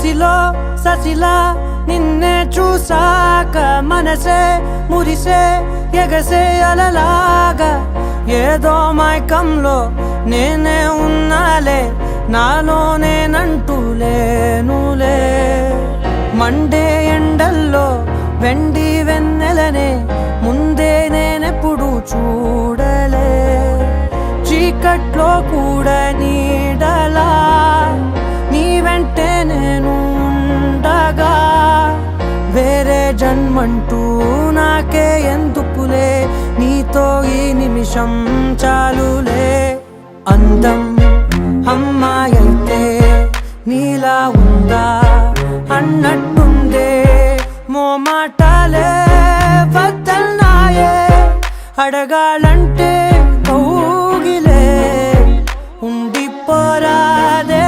సిలో ససిలా నిన్నే చూసాక మనసే మురిసే ఎగసే అలలాగా ఏదో మైకంలో నేనే ఉన్నాలే నాలోనేనంటూ లేనులే మండే ఎండల్లో వెండి వెన్నెలనే ముందే నేనెప్పుడు చూడలే చీకట్లో కూడా నీడలా నీ వెంటే నేను ఉండగా వేరే జన్మంటూ నాకే ఎందుకులే నీతో ఈ నిమిషం చాలులే అందం అమ్మాయైతే నీలా ఉందా అన్నట్టుందే మోమాటాలే వద్దన్నాయే అడగాలంటే కౌగిలే ఉండిపోరాదే